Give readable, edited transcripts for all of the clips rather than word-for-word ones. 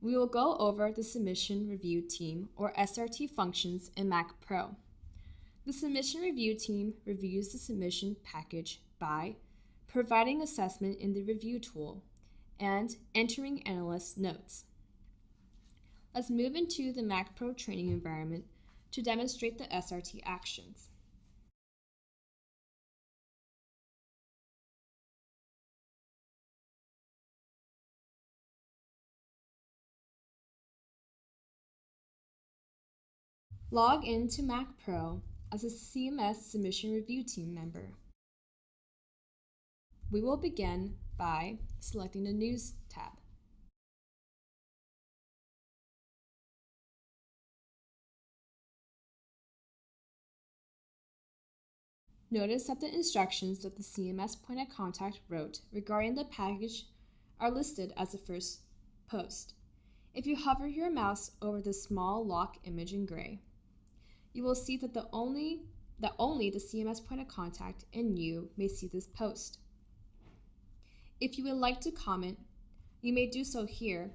We will go over the Submission Review Team, or SRT functions in Mac Pro. The Submission Review Team reviews the submission package by providing assessment in the review tool and entering Analyst Notes. Let's move into the Mac Pro training environment to demonstrate the SRT actions. Log in to Mac Pro as a CMS Submission Review Team member. We will begin by selecting the News tab. Notice that the instructions that the CMS point of contact wrote regarding the package are listed as the first post. If you hover your mouse over the small lock image in gray, you will see that only the CMS point of contact and you may see this post. If you would like to comment, you may do so here,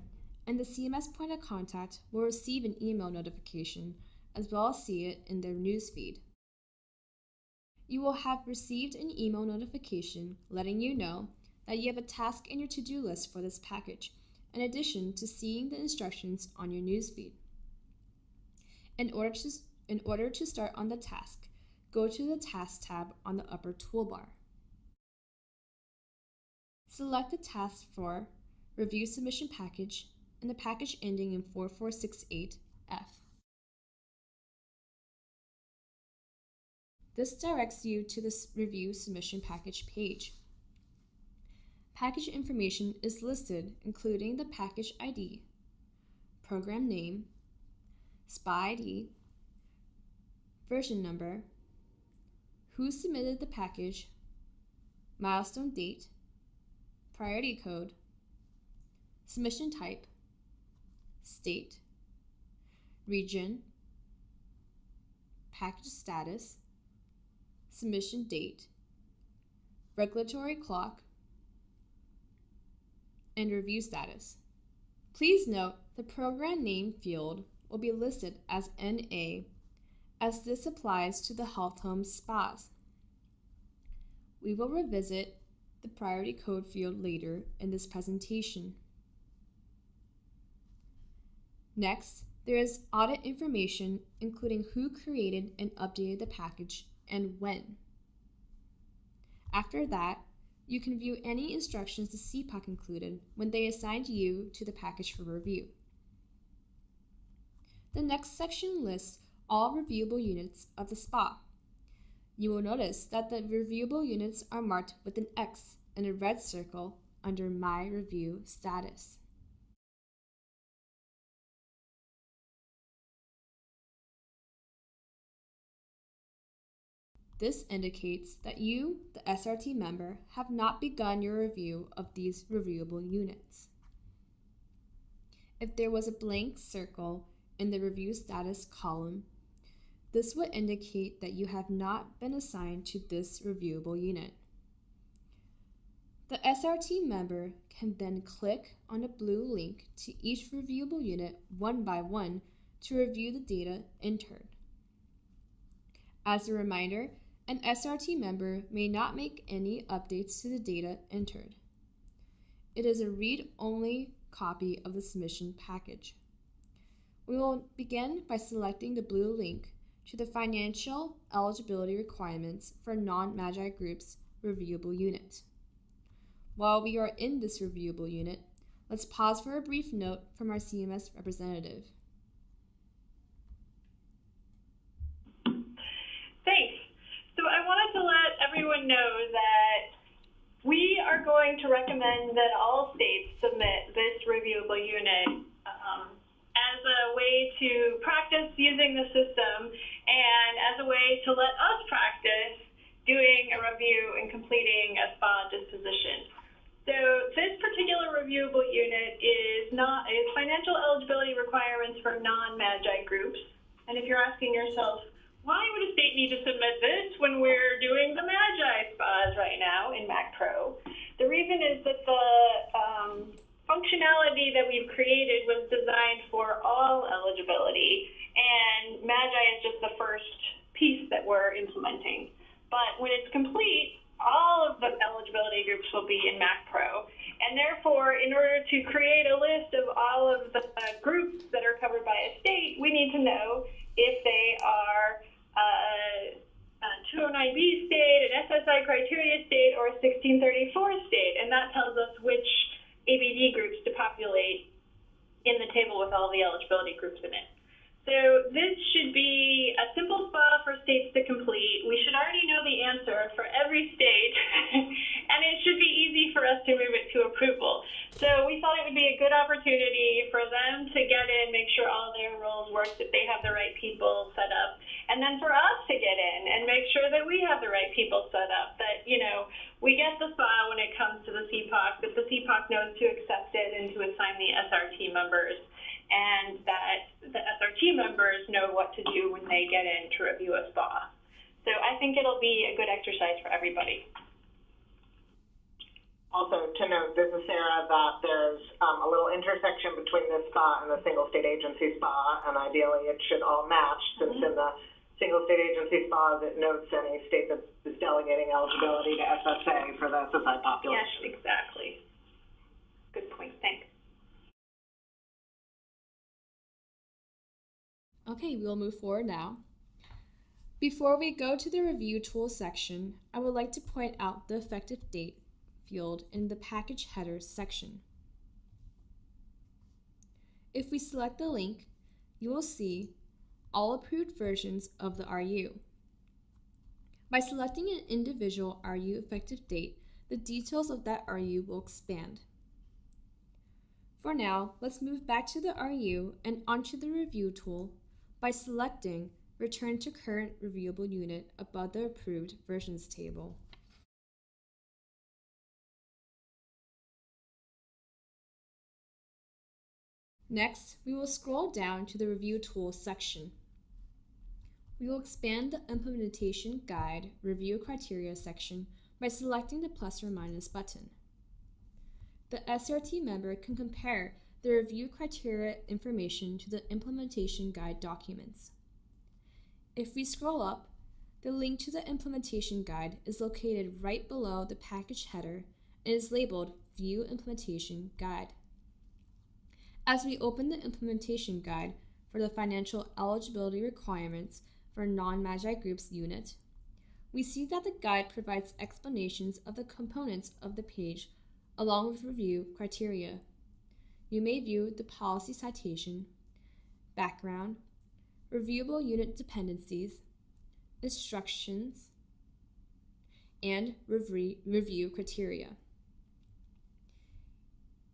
and the CMS point of contact will receive an email notification as well as see it in their newsfeed. You will have received an email notification letting you know that you have a task in your to-do list for this package, in addition to seeing the instructions on your newsfeed. In order to start on the task, go to the Task tab on the upper toolbar. Select the task for Review Submission Package and the package ending in 4468F. This directs you to the Review Submission Package page. Package information is listed, including the package ID, program name, SPA ID, version number, who submitted the package, milestone date, priority code, submission type, state, region, package status, submission date, regulatory clock, and review status. Please note the program name field will be listed as NA, as this applies to the Health Home SPAs. We will revisit the priority code field later in this presentation. Next, there is audit information, including who created and updated the package and when. After that, you can view any instructions the CPOC included when they assigned you to the package for review. The next section lists all reviewable units of the SPA. You will notice that the reviewable units are marked with an X and a red circle under My Review Status. This indicates that you, the SRT member, have not begun your review of these reviewable units. If there was a blank circle in the Review Status column, this would indicate that you have not been assigned to this reviewable unit. The SRT member can then click on a blue link to each reviewable unit one by one to review the data entered. As a reminder, an SRT member may not make any updates to the data entered. It is a read-only copy of the submission package. We will begin by selecting the blue link to the Financial Eligibility Requirements for Non-Magi Groups reviewable unit. While we are in this reviewable unit, let's pause for a brief note from our CMS representative. Thanks. So I wanted to let everyone know that we are going to recommend that all states submit this reviewable unit as a way to practice using the system and as a way to let us practice doing a review and completing a SPA disposition. So this particular reviewable unit is financial eligibility requirements for non-Magi groups. And if you're asking yourself, why would a state need to submit this when we're doing the Magi SPAs right now in Mac Pro? The reason is that the functionality that we've created was designed for all eligibility, and Magi is just the first piece that we're implementing. But when it's complete, all of the eligibility groups will be in MacPro. And therefore, in order to create a list of all of the groups that are covered by a state, we need to know if they are a 209B state, an SSI criteria state, or a 1634 state. And that tells us which ABD groups to populate in the table with all the eligibility groups in it. So this should be a simple SPA for states to complete. We should already know the answer for every state, and it should be easy for us to move it to approval. So we thought it would be a good opportunity for them to get in, make sure all their roles work, that they have the right people set up, and then for us to get in and make sure that we have the right people set up, that, you know, we get the SPA when it comes to the CPOC, that the CPOC knows to accept it and to assign the SRT members, and that the SRT members know what to do when they get in to review a SPA. So I think it'll be a good exercise for everybody. Also to note, this is Sarah, that there's a little intersection between this SPA and the single state agency SPA, and ideally it should all match, since in the single state agency SPA it notes any state that is delegating eligibility to SSA for the SSI population. Yes, exactly. Good point, thanks. Okay, we'll move forward now. Before we go to the Review Tools section, I would like to point out the effective date field in the Package Headers section. If we select the link, you will see all approved versions of the RU. By selecting an individual RU effective date, the details of that RU will expand. For now, let's move back to the RU and onto the Review tool by selecting Return to Current Reviewable Unit above the Approved Versions table. Next, we will scroll down to the Review Tools section. We will expand the Implementation Guide Review Criteria section by selecting the plus or minus button. The SRT member can compare the review criteria information to the Implementation Guide documents. If we scroll up, the link to the Implementation Guide is located right below the package header and is labeled View Implementation Guide. As we open the Implementation Guide for the Financial Eligibility Requirements for Non-Magi Groups unit, we see that the guide provides explanations of the components of the page along with review criteria. You may view the policy citation, background, reviewable unit dependencies, instructions, and review criteria.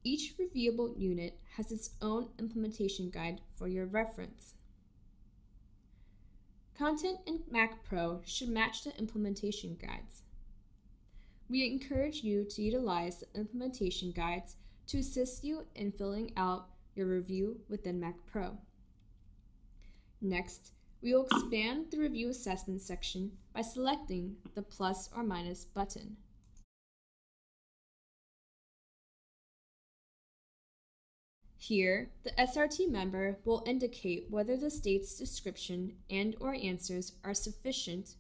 Each reviewable unit has its own implementation guide for your reference. Content in MacPro should match the implementation guides. We encourage you to utilize the implementation guides to assist you in filling out your review within MacPro. Next, we will expand the Review Assessment section by selecting the plus or minus button. Here, the SRT member will indicate whether the state's description and/or answers are sufficient,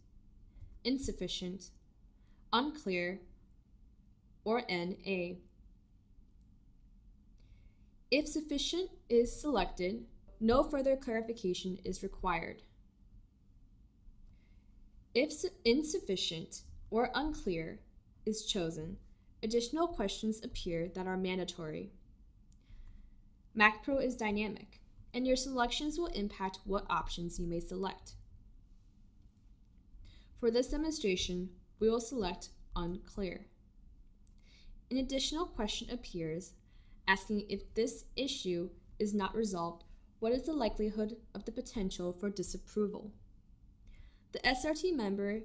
insufficient, unclear, or NA. If sufficient is selected, no further clarification is required. If insufficient or unclear is chosen, additional questions appear that are mandatory. MacPro is dynamic, and your selections will impact what options you may select. For this demonstration, we will select Unclear. An additional question appears asking if this issue is not resolved, what is the likelihood of the potential for disapproval? The SRT member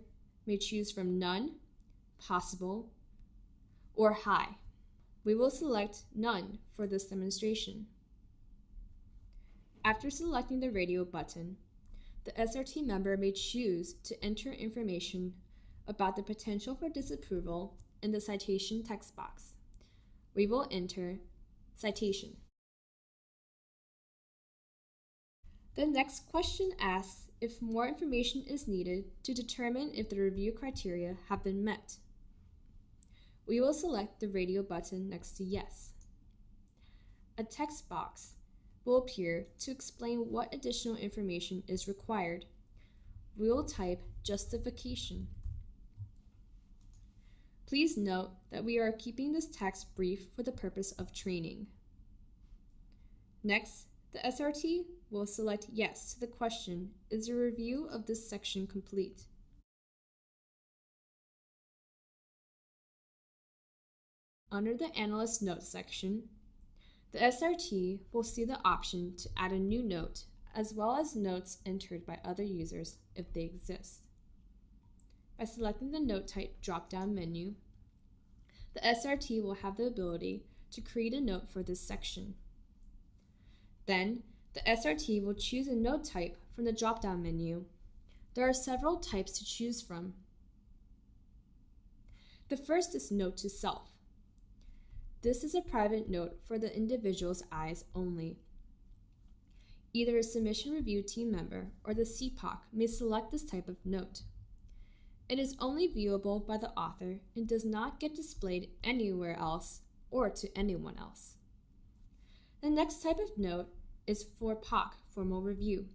may choose from none, possible, or high. We will select none for this demonstration. After selecting the radio button, the SRT member may choose to enter information about the potential for disapproval in the citation text box. We will enter Citation. The next question asks if more information is needed to determine if the review criteria have been met. We will select the radio button next to Yes. A text box will appear to explain what additional information is required. We will type justification. Please note that we are keeping this text brief for the purpose of training. Next, the SRT will select Yes to the question, is the review of this section complete? Under the Analyst Notes section, the SRT will see the option to add a new note, as well as notes entered by other users if they exist. By selecting the Note Type drop-down menu, the SRT will have the ability to create a note for this section. Then, the SRT will choose a note type from the drop-down menu. There are several types to choose from. The first is Note to Self. This is a private note for the individual's eyes only. Either a submission review team member or the CPOC may select this type of note. It is only viewable by the author and does not get displayed anywhere else or to anyone else. The next type of note is for POC, Formal Review.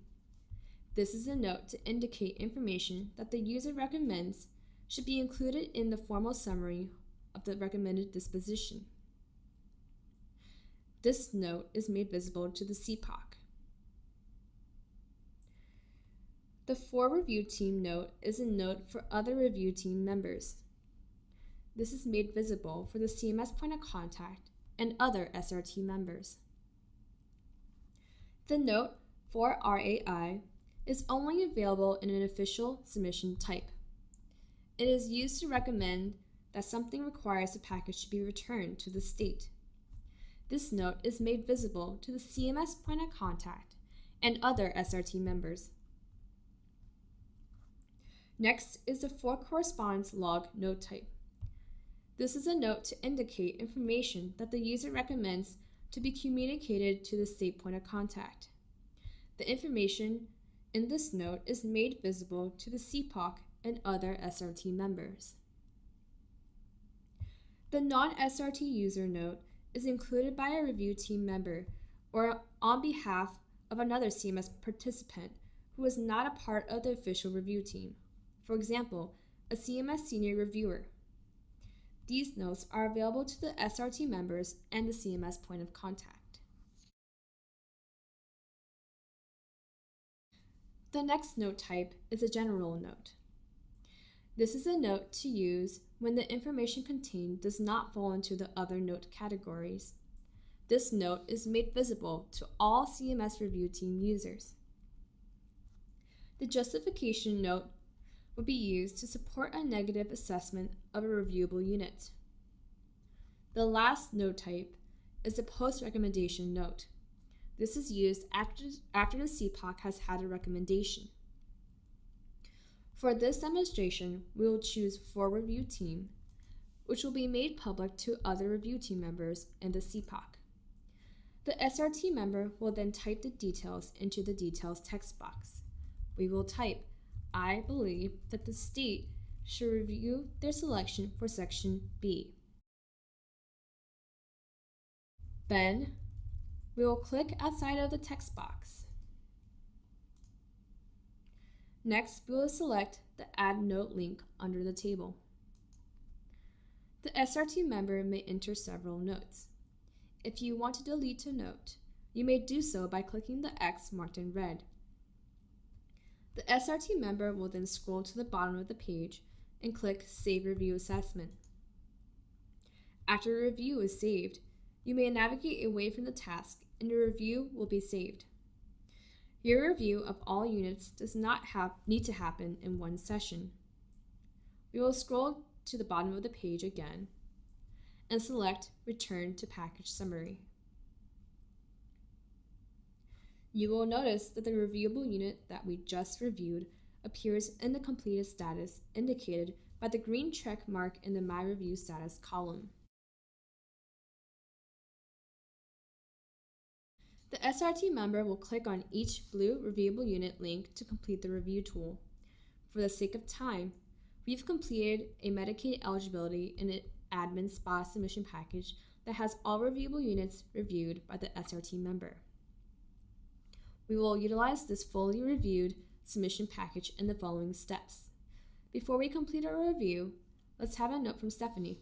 This is a note to indicate information that the user recommends should be included in the formal summary of the recommended disposition. This note is made visible to the CPOC. The For Review Team note is a note for other review team members. This is made visible for the CMS point of contact and other SRT members. The note for RAI is only available in an official submission type. It is used to recommend that something requires the package to be returned to the state. This note is made visible to the CMS point of contact and other SRT members. Next is the For Correspondence Log Note type. This is a note to indicate information that the user recommends to be communicated to the state point of contact. The information in this note is made visible to the CPOC and other SRT members. The non-SRT user note is included by a review team member or on behalf of another CMS participant who is not a part of the official review team. For example, a CMS senior reviewer. These notes are available to the SRT members and the CMS point of contact. The next note type is a general note. This is a note to use when the information contained does not fall into the other note categories. This note is made visible to all CMS review team users. The justification note would be used to support a negative assessment of a reviewable unit. The last note type is the post-recommendation note. This is used after the CPOC has had a recommendation. For this demonstration, we will choose For Review Team, which will be made public to other review team members and the CPOC. The SRT member will then type the details into the details text box. We will type, I believe that the state should review their selection for Section B. Then, we will click outside of the text box. Next, we will select the Add Note link under the table. The SRT member may enter several notes. If you want to delete a note, you may do so by clicking the X marked in red. The SRT member will then scroll to the bottom of the page and click Save Review Assessment. After a review is saved, you may navigate away from the task and your review will be saved. Your review of all units does not need to happen in one session. We will scroll to the bottom of the page again and select Return to Package Summary. You will notice that the reviewable unit that we just reviewed appears in the completed status indicated by the green check mark in the My Review Status column. The SRT member will click on each blue reviewable unit link to complete the review tool. For the sake of time, we've completed a Medicaid eligibility in an admin SPA submission package that has all reviewable units reviewed by the SRT member. We will utilize this fully reviewed submission package in the following steps. Before we complete our review, let's have a note from Stephanie.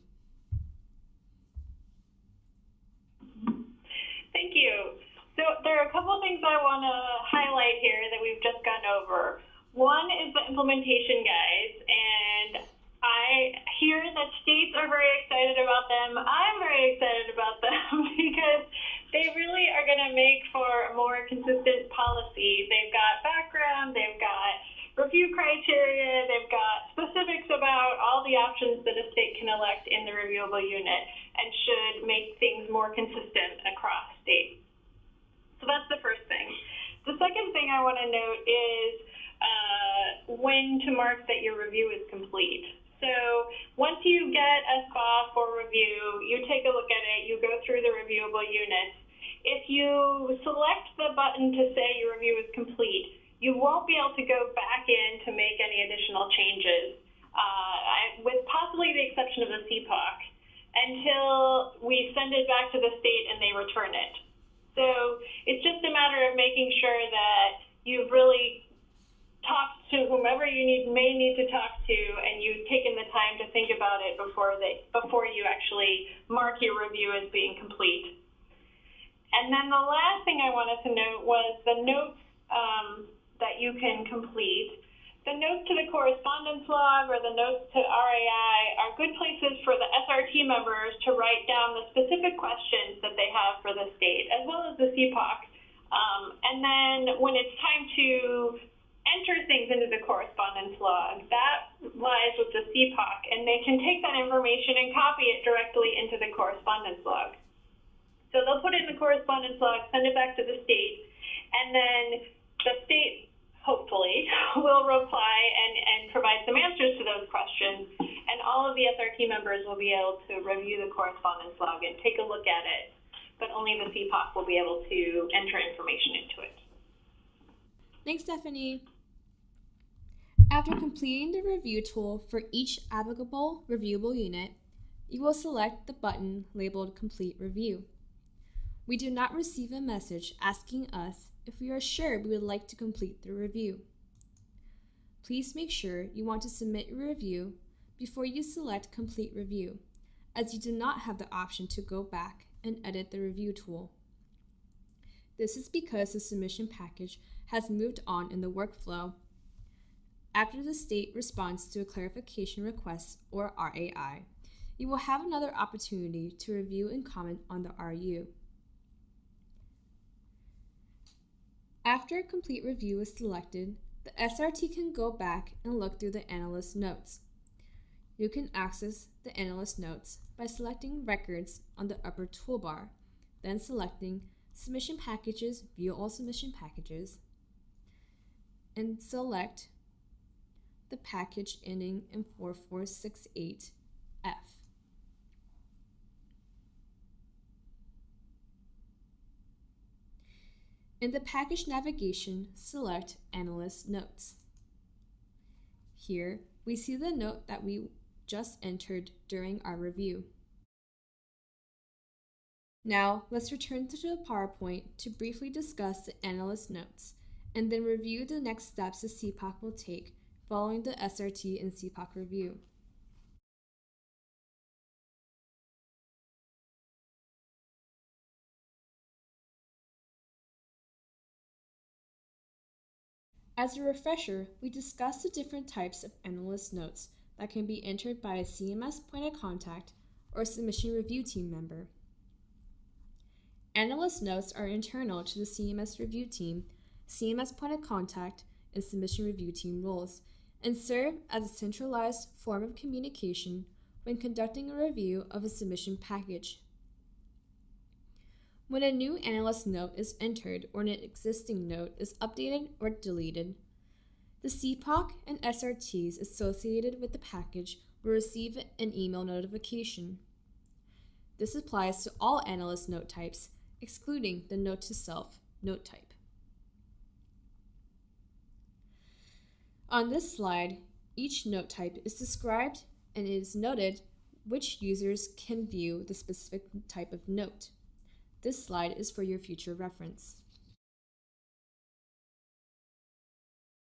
Thank you. So there are a couple of things I want to highlight here that we've just gone over. One is the implementation guides, and I hear that states are very excited about them. I'm very excited about them because they really are going to make for a more consistent policy. They've got background, they've got review criteria, they've got specifics about all the options that a state can elect in the reviewable unit and should make things more consistent across states. So that's the first thing. The second thing I want to note is when to mark that your review is complete. So once you get a SPA for review, you take a look at it, you go through the reviewable units. If you select the button to say your review is complete, you won't be able to go back in to make any additional changes, with possibly the exception of the CPOC, until we send it back to the state and they return it. So it's just a matter of making sure that you've really talked to whomever you may need to talk to, and you've taken the time to think about it before you actually mark your review as being complete. And then the last thing I wanted to note was the notes that you can complete. The notes to the correspondence log or the notes to RAI are good places for the SRT members to write down the specific questions that they have for the state, as well as the CPOC. And then when it's time to enter things into the correspondence log, that lies with the CPOC, and they can take that information and copy it directly into the correspondence log. So they'll put it in the correspondence log, send it back to the state, and then the state, hopefully, will reply and provide some answers to those questions, and all of the SRT members will be able to review the correspondence log and take a look at it, but only the CPOC will be able to enter information into it. Thanks, Stephanie. After completing the review tool for each applicable reviewable unit, you will select the button labeled Complete Review. We do not receive a message asking us if we are sure we would like to complete the review. Please make sure you want to submit your review before you select Complete Review, as you do not have the option to go back and edit the review tool. This is because the submission package has moved on in the workflow. After the state responds to a clarification request or RAI, you will have another opportunity to review and comment on the RU. After a complete review is selected, the SRT can go back and look through the Analyst Notes. You can access the Analyst Notes by selecting Records on the upper toolbar, then selecting Submission Packages, View All Submission Packages, and select the package ending in 4468F. In the package navigation, select Analyst Notes. Here, we see the note that we just entered during our review. Now, let's return to the PowerPoint to briefly discuss the Analyst Notes, and then review the next steps the CPOC will take following the SRT and CPOC review. As a refresher, we discussed the different types of Analyst Notes that can be entered by a CMS point of contact or submission review team member. Analyst Notes are internal to the CMS review team, CMS point of contact, and submission review team roles, and serve as a centralized form of communication when conducting a review of a submission package. When a new Analyst Note is entered or an existing note is updated or deleted, the CPOC and SRTs associated with the package will receive an email notification. This applies to all Analyst Note types, excluding the note to self note type. On this slide, each note type is described and it is noted which users can view the specific type of note. This slide is for your future reference.